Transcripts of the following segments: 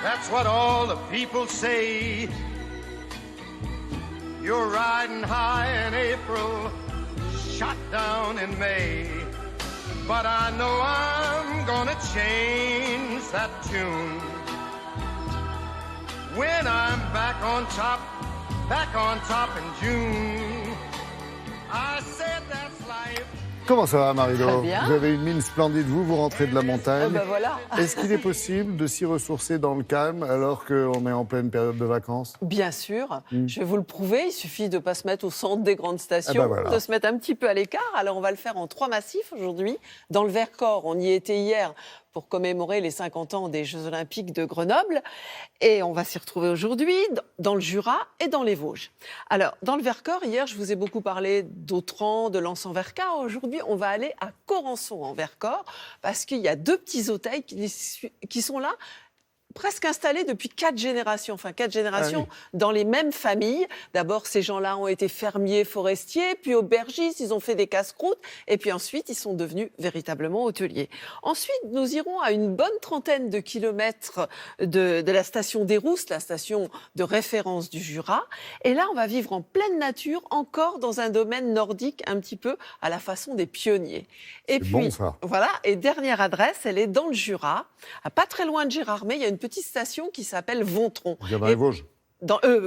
That's what all the people say. You're riding high in April, shot down in May. But I know I'm gonna change that tune when I'm back on top in June. I said that's life. Comment ça va, Marie-Do? Très bien. Vous avez une mine splendide, vous rentrez de la montagne. Voilà. Est-ce qu'il est possible de s'y ressourcer dans le calme alors qu'on est en pleine période de vacances? Bien sûr, je vais vous le prouver, il suffit de ne pas se mettre au centre des grandes stations, voilà. de se mettre un petit peu à l'écart. Alors on va le faire en 3 massifs aujourd'hui. Dans le Vercors, on y était hier pour commémorer les 50 ans des Jeux Olympiques de Grenoble. Et on va s'y retrouver aujourd'hui dans le Jura et dans les Vosges. Alors, dans le Vercors, hier, je vous ai beaucoup parlé d'Autran, de Lens-en-Vercors. Aujourd'hui, on va aller à Corançon en Vercors parce qu'il y a 2 petits hôtels qui sont là, presque installés depuis 4 générations, dans les mêmes familles. D'abord, ces gens-là ont été fermiers forestiers, puis aubergistes, ils ont fait des casse-croûtes, et puis ensuite, ils sont devenus véritablement hôteliers. Ensuite, nous irons à une bonne trentaine de kilomètres de la station des Rousses, la station de référence du Jura. Et là, on va vivre en pleine nature, encore dans un domaine nordique, un petit peu à la façon des pionniers. Et puis, bon, ça. Voilà, et dernière adresse, elle est dans le Jura, pas très loin de Gérardmer, il y a une petite station qui s'appelle Vontron. Dans les Vosges.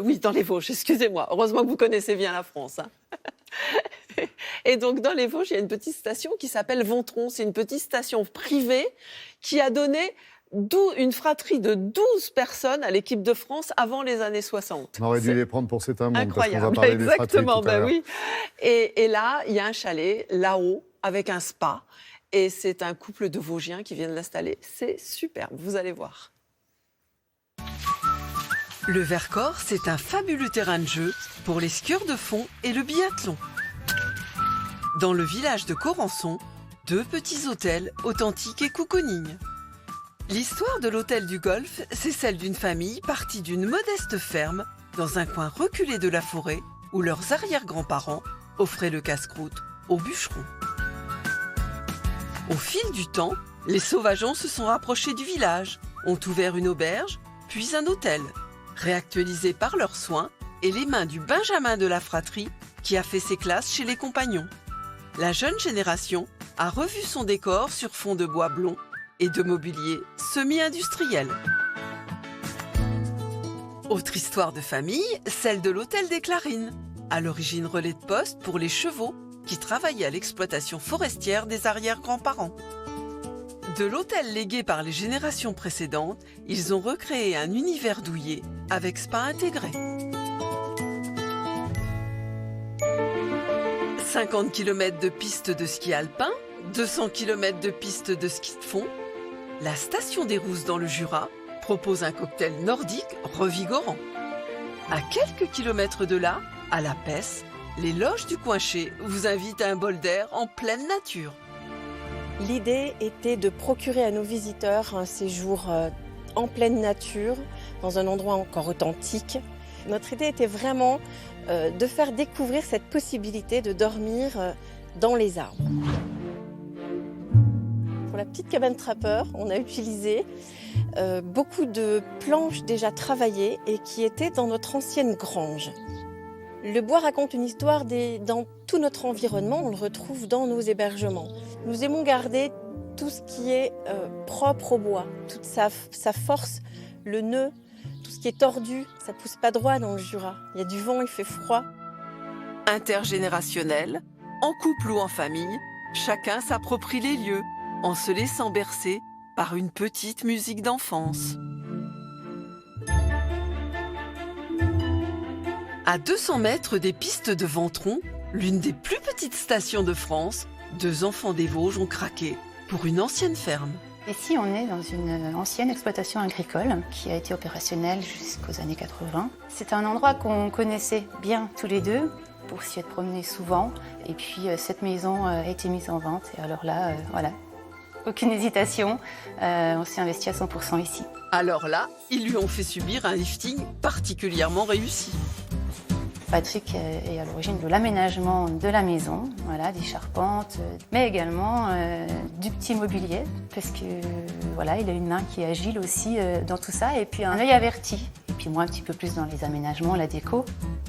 Oui, dans les Vosges, excusez-moi. Heureusement que vous connaissez bien la France. Hein. Et donc, dans les Vosges, il y a une petite station qui s'appelle Vontron. C'est une petite station privée qui a donné une fratrie de 12 personnes à l'équipe de France avant les années 60. On aurait dû les prendre pour cet un monde. Incroyable, parce qu'on va parler des fratries exactement, tout à l'heure. oui. Et là, il y a un chalet, là-haut, avec un spa. Et c'est un couple de Vosgiens qui viennent l'installer. C'est superbe, vous allez voir. Le Vercors, c'est un fabuleux terrain de jeu pour les skieurs de fond et le biathlon. Dans le village de Corançon, 2 petits hôtels authentiques et cocooning. L'histoire de l'hôtel du Golfe, c'est celle d'une famille partie d'une modeste ferme dans un coin reculé de la forêt où leurs arrière-grands-parents offraient le casse-croûte aux bûcherons. Au fil du temps, les sauvageons se sont rapprochés du village, ont ouvert une auberge, puis un hôtel, réactualisé par leurs soins et les mains du Benjamin de la fratrie qui a fait ses classes chez les compagnons. La jeune génération a revu son décor sur fond de bois blond et de mobilier semi-industriel. Autre histoire de famille, celle de l'hôtel des Clarines, à l'origine relais de poste pour les chevaux qui travaillaient à l'exploitation forestière des arrière-grands-parents. De l'hôtel légué par les générations précédentes, ils ont recréé un univers douillet avec spa intégré. 50 km de pistes de ski alpin, 200 km de pistes de ski de fond. La station des Rousses dans le Jura propose un cocktail nordique revigorant. À quelques kilomètres de là, à La Pesse, les loges du Coinché vous invitent à un bol d'air en pleine nature. L'idée était de procurer à nos visiteurs un séjour en pleine nature, dans un endroit encore authentique. Notre idée était vraiment de faire découvrir cette possibilité de dormir dans les arbres. Pour la petite cabane trappeur, on a utilisé beaucoup de planches déjà travaillées et qui étaient dans notre ancienne grange. Le bois raconte une histoire dans tout notre environnement, on le retrouve dans nos hébergements. Nous aimons garder tout ce qui est propre au bois, toute sa force, le nœud, tout ce qui est tordu, ça ne pousse pas droit dans le Jura. Il y a du vent, il fait froid. Intergénérationnel, en couple ou en famille, chacun s'approprie les lieux en se laissant bercer par une petite musique d'enfance. À 200 mètres des pistes de Vontron, l'une des plus petites stations de France, 2 enfants des Vosges ont craqué pour une ancienne ferme. Ici, on est dans une ancienne exploitation agricole qui a été opérationnelle jusqu'aux années 80. C'est un endroit qu'on connaissait bien tous les deux pour s'y être promenés souvent. Et puis, cette maison a été mise en vente. Et alors là, voilà, aucune hésitation, on s'est investi à 100% ici. Alors là, ils lui ont fait subir un lifting particulièrement réussi. Patrick est à l'origine de l'aménagement de la maison, voilà, des charpentes, mais également du petit mobilier, parce que voilà, il a une main qui est agile aussi dans tout ça, et puis un œil averti. Et puis moi, un petit peu plus dans les aménagements, la déco.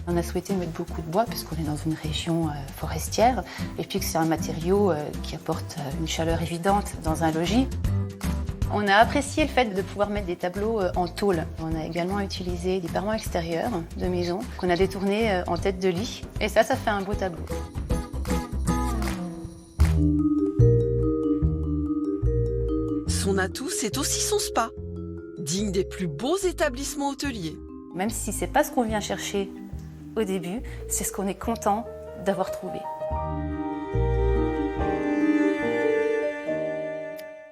On a souhaité mettre beaucoup de bois, puisqu'on est dans une région forestière, et puis que c'est un matériau qui apporte une chaleur évidente dans un logis. On a apprécié le fait de pouvoir mettre des tableaux en tôle. On a également utilisé des parements extérieurs de maison qu'on a détournés en tête de lit. Et ça fait un beau tableau. Son atout, c'est aussi son spa, digne des plus beaux établissements hôteliers. Même si c'est pas ce qu'on vient chercher au début, c'est ce qu'on est content d'avoir trouvé.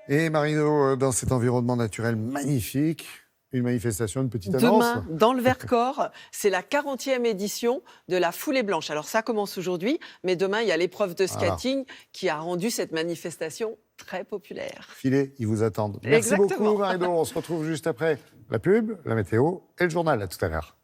Et Marino, dans cet environnement naturel magnifique, une manifestation, une petite annonce. Demain, dans le Vercors, c'est la 40e édition de la Foulée Blanche. Alors ça commence aujourd'hui, mais demain, il y a l'épreuve de skating qui a rendu cette manifestation très populaire. Filez, ils vous attendent. Merci Exactement. beaucoup Marino, on se retrouve juste après la pub, la météo et le journal. À tout à l'heure.